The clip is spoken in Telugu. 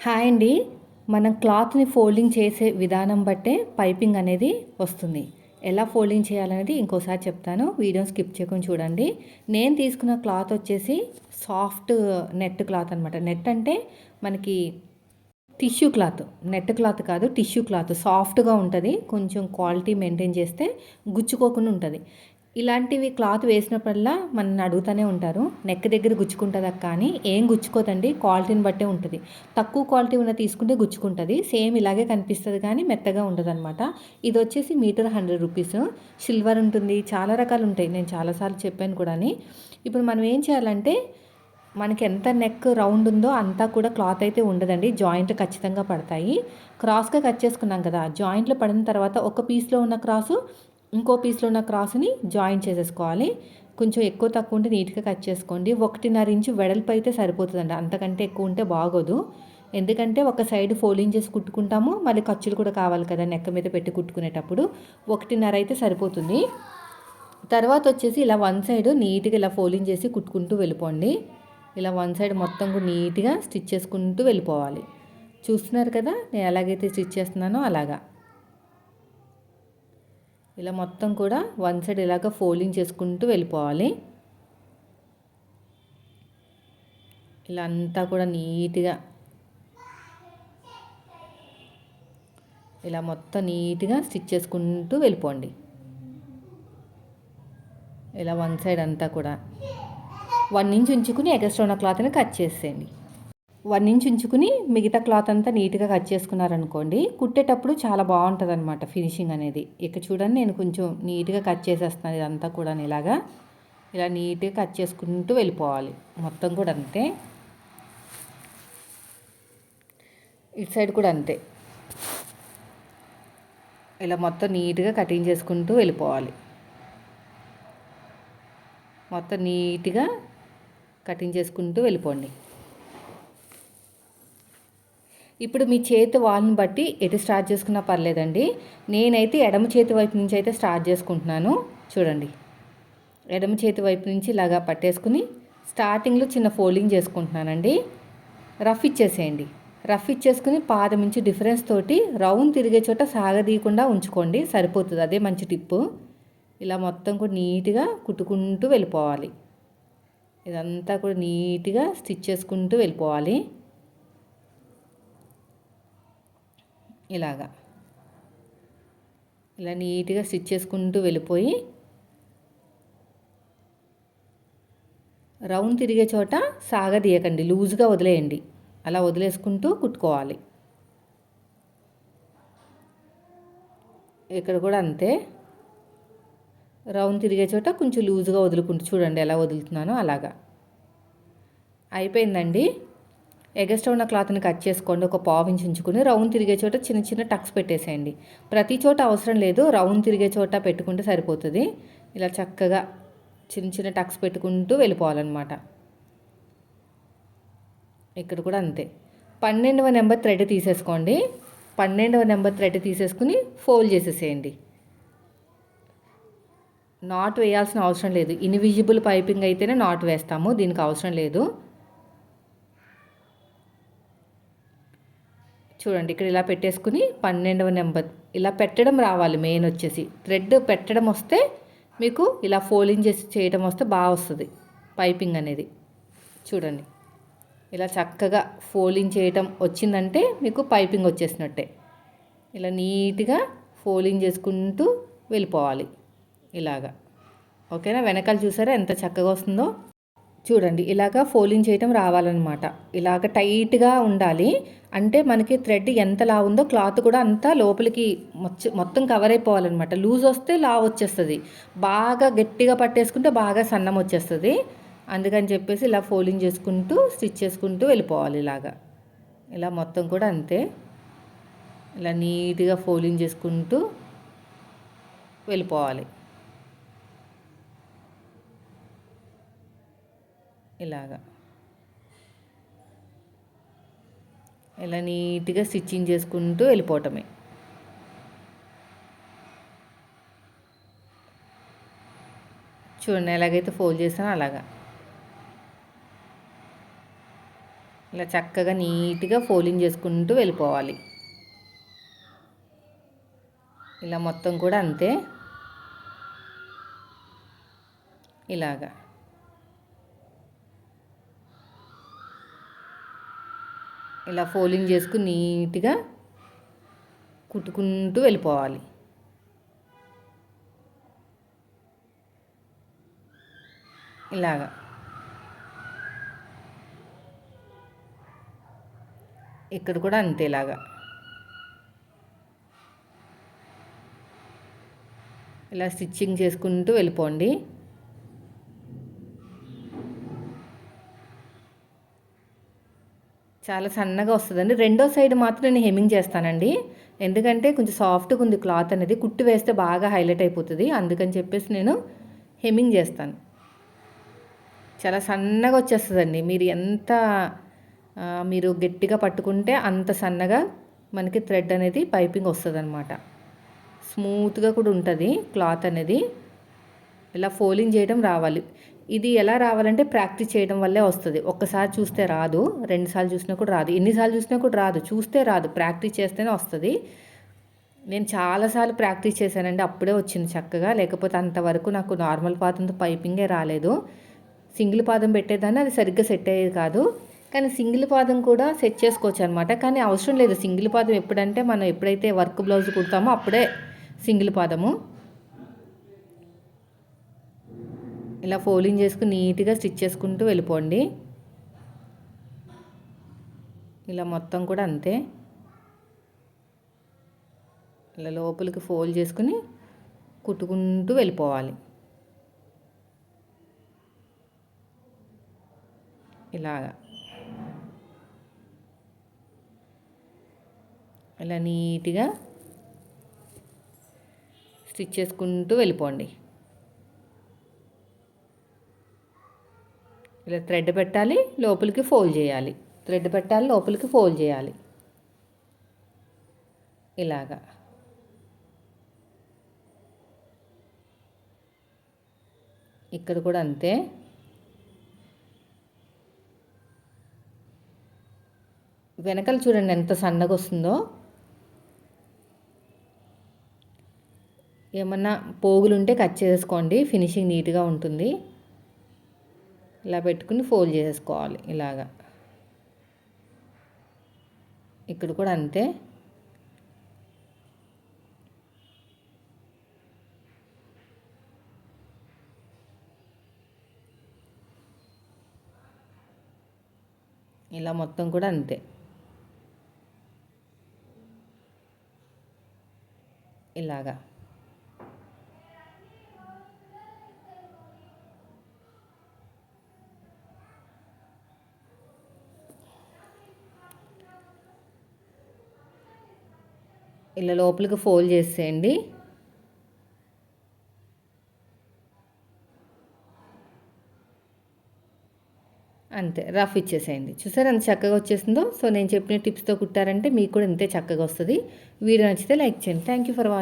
హాయ్ అండి. మనం క్లాత్‌ని ఫోల్డింగ్ చేసే విధానం బట్టే పైపింగ్ అనేది వస్తుంది. ఎలా ఫోల్డింగ్ చేయాలనేది ఇంకోసారి చెప్తాను. వీడియోని స్కిప్ చేయకుండా చూడండి. నేను తీసుకున్న క్లాత్ వచ్చేసి సాఫ్ట్ నెట్ క్లాత్ అనమాట. నెట్ అంటే మనకి టిష్యూ క్లాత్. నెట్ క్లాత్ కాదు, టిష్యూ క్లాత్ సాఫ్ట్‌గా ఉంటది. కొంచెం క్వాలిటీ మెయింటైన్ చేస్తే గుచ్చుకోకుండా ఉంటది. ఇలాంటివి క్లాత్ వేసినప్పుడల్లా మనల్ని అడుగుతూనే ఉంటారు, నెక్ దగ్గర గుచ్చుకుంటుందా కానీ ఏం గుచ్చుకోదండి, క్వాలిటీని బట్టే ఉంటుంది. తక్కువ క్వాలిటీ ఉన్న తీసుకుంటే గుచ్చుకుంటుంది, సేమ్ ఇలాగే కనిపిస్తుంది కానీ మెత్తగా ఉండదన్నమాట. ఇది వచ్చేసి మీటర్ 100 రూపీస్. సిల్వర్ ఉంటుంది, చాలా రకాలు ఉంటాయి, నేను చాలాసార్లు చెప్పాను కూడా. ఇప్పుడు మనం ఏం చేయాలంటే మనకి ఎంత నెక్ రౌండ్ ఉందో అంతా కూడా క్లాత్ అయితే ఉండదండి, జాయింట్ ఖచ్చితంగా పడతాయి. క్రాస్గా కట్ చేసుకున్నాం కదా, జాయింట్లో పడిన తర్వాత ఒక పీస్లో ఉన్న క్రాసు ఇంకో పీస్లో ఉన్న క్రాస్ని జాయిన్ చేసేసుకోవాలి. కొంచెం ఎక్కువ తక్కువ ఉంటే నీట్గా కట్ చేసుకోండి. 1.5 ఇంచు వెడల్పు అయితే సరిపోతుందండి, అంతకంటే ఎక్కువ ఉంటే బాగోదు. ఎందుకంటే ఒక సైడ్ ఫోల్డింగ్ చేసి కుట్టుకుంటాము, మళ్ళీ ఖర్చులు కూడా కావాలి కదా నెక్ మీద పెట్టి కుట్టుకునేటప్పుడు. 1.5 అయితే సరిపోతుంది. తర్వాత వచ్చేసి ఇలా వన్ సైడ్ నీట్గా ఇలా ఫోల్డింగ్ చేసి కుట్టుకుంటూ వెళ్ళిపోండి. ఇలా వన్ సైడ్ మొత్తం కూడా నీట్గా స్టిచ్ చేసుకుంటూ వెళ్ళిపోవాలి. చూస్తున్నారు కదా నేను ఎలాగైతే స్టిచ్ చేస్తున్నానో అలాగా. ఇలా మొత్తం కూడా వన్ సైడ్ ఇలాగ ఫోల్డింగ్ చేసుకుంటూ వెళ్ళిపోవాలి. ఇలా అంతా కూడా నీట్గా ఇలా మొత్తం నీట్గా స్టిచ్ చేసుకుంటూ వెళ్ళిపోండి. ఇలా వన్ సైడ్ అంతా కూడా 1 ఇంచ్ ఉంచుకుని ఎక్స్ట్రా ఉన్న క్లాత్ని కట్ చేసేయండి. 1 ఇంచ్ ఉంచుకుని మిగతా క్లాత్ అంతా నీట్గా కట్ చేసుకున్నారనుకోండి, కుట్టేటప్పుడు చాలా బాగుంటుంది అనమాట ఫినిషింగ్ అనేది. ఇక చూడండి నేను కొంచెం నీట్గా కట్ చేసేస్తున్నాను ఇదంతా కూడా. ఇలాగా ఇలా నీట్గా కట్ చేసుకుంటూ వెళ్ళిపోవాలి మొత్తం కూడా అంతే. ఇటు సైడ్ కూడా అంతే, ఇలా మొత్తం నీట్గా కటింగ్ చేసుకుంటూ వెళ్ళిపోవాలి. మొత్తం నీట్గా కటింగ్ చేసుకుంటూ వెళ్ళిపోండి. ఇప్పుడు మీ చేతి వాళ్ళని బట్టి ఎటు స్టార్ట్ చేసుకున్నా పర్లేదండి. నేనైతే ఎడమ చేతి వైపు నుంచి అయితే స్టార్ట్ చేసుకుంటున్నాను. చూడండి, ఎడమ చేతి వైపు నుంచి ఇలాగా పట్టేసుకుని స్టార్టింగ్లో చిన్న ఫోల్డింగ్ చేసుకుంటున్నానండి. రఫ్ ఇచ్చేసేయండి. రఫ్ ఇచ్చేసుకుని పాదం నుంచి డిఫరెన్స్ తోటి రౌండ్ తిరిగే చోట సాగదీయకుండా ఉంచుకోండి, సరిపోతుంది. అదే మంచి టిప్పు. ఇలా మొత్తం కూడా నీట్గా కుట్టుకుంటూ వెళ్ళిపోవాలి. ఇదంతా కూడా నీట్గా స్టిచ్ చేసుకుంటూ వెళ్ళిపోవాలి. ఇలాగా ఇలా నీట్గా స్టిచ్ చేసుకుంటూ వెళ్ళిపోయి రౌండ్ తిరిగే చోట సాగదీయకండి, లూజ్గా వదిలేయండి. అలా వదిలేసుకుంటూ కుట్టుకోవాలి. ఇక్కడ కూడా అంతే, రౌండ్ తిరిగే చోట కొంచెం లూజ్గా వదులుకుంటూ చూడండి ఎలా వదులుతున్నానో అలాగా. అయిపోయిందండి. ఎగస్ట్రా ఉన్న క్లాత్ని కట్ చేసుకోండి. ఒక పావు ఇంచు ఉంచుకుని రౌండ్ తిరిగే చోట చిన్న చిన్న టక్స్ పెట్టేసేయండి. ప్రతి చోట అవసరం లేదు, రౌండ్ తిరిగే చోట పెట్టుకుంటే సరిపోతుంది. ఇలా చక్కగా చిన్న చిన్న టక్స్ పెట్టుకుంటూ వెళ్ళిపోవాలన్నమాట. ఇక్కడ కూడా అంతే. 12వ నెంబర్ థ్రెడ్ తీసేసుకోండి. 12వ నెంబర్ థ్రెడ్ తీసేసుకుని ఫోల్డ్ చేసేసేయండి. నాట్ వేయాల్సిన అవసరం లేదు, ఇన్విజిబుల్ పైపింగ్ అయితేనే నాట్ వేస్తాము, దీనికి అవసరం లేదు. చూడండి, ఇక్కడ ఇలా పెట్టేసుకుని 12వ నెంబర్ ఇలా పెట్టడం రావాలి. మెయిన్ వచ్చేసి థ్రెడ్ పెట్టడం వస్తే మీకు ఇలా ఫోల్డింగ్ చేసి చేయడం వస్తే బాగా వస్తుంది పైపింగ్ అనేది. చూడండి, ఇలా చక్కగా ఫోల్డింగ్ చేయటం వచ్చిందంటే మీకు పైపింగ్ వచ్చేసినట్టే. ఇలా నీట్గా ఫోల్డింగ్ చేసుకుంటూ వెళ్ళిపోవాలి ఇలాగా. ఓకేనా? వెనకాల చూసారా ఎంత చక్కగా వస్తుందో. చూడండి, ఇలాగా ఫోల్డింగ్ చేయటం రావాలన్నమాట. ఇలాగ టైట్గా ఉండాలి, అంటే మనకి థ్రెడ్ ఎంత లావు ఉందో క్లాత్ కూడా అంతా లోపలికి మొత్తం కవర్ అయిపోవాలన్నమాట. లూజ్ వస్తే లావు వచ్చేస్తుంది, బాగా గట్టిగా పట్టేసుకుంటే బాగా సన్నం వచ్చేస్తుంది. అందుకని చెప్పేసి ఇలా ఫోల్డింగ్ చేసుకుంటూ స్టిచ్ చేసుకుంటూ వెళ్ళిపోవాలి ఇలాగా. ఇలా మొత్తం కూడా అంతే, ఇలా నీట్గా ఫోల్డింగ్ చేసుకుంటూ వెళ్ళిపోవాలి ఇలాగా. ఇలా నీట్గా స్టిచ్చింగ్ చేసుకుంటూ వెళ్ళిపోవటమే. చూడండి ఎలాగైతే ఫోల్డ్ చేస్తానో అలాగా. ఇలా చక్కగా నీట్గా ఫోల్డింగ్ చేసుకుంటూ వెళ్ళిపోవాలి. ఇలా మొత్తం కూడా అంతే. ఇలాగా ఇలా ఫోల్డింగ్ చేసుకుని నీట్గా కుట్టుకుంటూ వెళ్ళిపోవాలి. ఇలాగా ఇక్కడ కూడా అంతే. ఇలాగా ఇలా స్టిచ్చింగ్ చేసుకుంటూ వెళ్ళిపోండి. చాలా సన్నగా వస్తుందండి. రెండో సైడ్ మాత్రం నేను హెమ్మింగ్ చేస్తానండి. ఎందుకంటే కొంచెం సాఫ్ట్గా ఉంది క్లాత్ అనేది, కుట్టి వేస్తే బాగా హైలైట్ అయిపోతుంది. అందుకని చెప్పేసి నేను హెమ్మింగ్ చేస్తాను. చాలా సన్నగా వచ్చేస్తుందండి. మీరు ఎంత మీరు గట్టిగా పట్టుకుంటే అంత సన్నగా మనకి థ్రెడ్ అనేది పైపింగ్ వస్తుంది అనమాట. స్మూత్గా కూడా ఉంటుంది క్లాత్ అనేది. ఇలా ఫోల్డింగ్ చేయడం రావాలి. ఇది ఎలా రావాలంటే ప్రాక్టీస్ చేయడం వల్లే వస్తుంది. ఒక్కసారి చూస్తే రాదు, రెండుసార్లు చూసినా కూడా రాదు, ఎన్నిసార్లు చూసినా కూడా రాదు. చూస్తే రాదు, ప్రాక్టీస్ చేస్తేనే వస్తుంది. నేను చాలాసార్లు ప్రాక్టీస్ చేశానండి, అప్పుడే వచ్చింది చక్కగా. లేకపోతే అంతవరకు నాకు నార్మల్ పాదంతో పైపింగే రాలేదు. సింగిల్ పాదం పెట్టేదాన్ని, అది సరిగ్గా సెట్ అయ్యేది కాదు. కానీ సింగిల్ పాదం కూడా సెట్ చేసుకోవచ్చు అనమాట. కానీ అవసరం లేదు సింగిల్ పాదం. ఎప్పుడంటే మనం ఎప్పుడైతే వర్క్ బ్లౌజ్ కుడతామో అప్పుడే సింగిల్ పాదము. ఇలా ఫోల్డింగ్ చేసుకుని నీట్గా స్టిచ్ చేసుకుంటూ వెళ్ళిపోండి. ఇలా మొత్తం కూడా అంతే. ఇలా లోపలికి ఫోల్డ్ చేసుకుని కుట్టుకుంటూ వెళ్ళిపోవాలి. ఇలాగా ఇలా నీట్గా స్టిచ్ చేసుకుంటూ వెళ్ళిపోండి. ఇలా థ్రెడ్ పెట్టాలి, లోపలికి ఫోల్డ్ చేయాలి. థ్రెడ్ పెట్టాలి, లోపలికి ఫోల్డ్ చేయాలి. ఇలాగా ఇక్కడ కూడా అంతే. వెనకాల చూడండి ఎంత సన్నగా వస్తుందో. ఏమన్నా పోగులు ఉంటే కట్ చేసుకోండి, ఫినిషింగ్ నీట్గా ఉంటుంది. ఇలా పెట్టుకుని ఫోల్డ్ చేసేసుకోవాలి. ఇలాగా ఇక్కడ కూడా అంతే. ఇలా మొత్తం కూడా అంతే. ఇలాగా ఇలా లోపలికి ఫోల్డ్ చేసేయండి. అంతే, రఫ్ ఇచ్చేసేయండి. చూసారు అంత చక్కగా వచ్చేసిందో. సో నేను చెప్పిన టిప్స్తో కుట్టారంటే మీకు కూడా ఇంతే చక్కగా వస్తుంది. వీడియో నచ్చితే లైక్ చేయండి. Thank you for watching.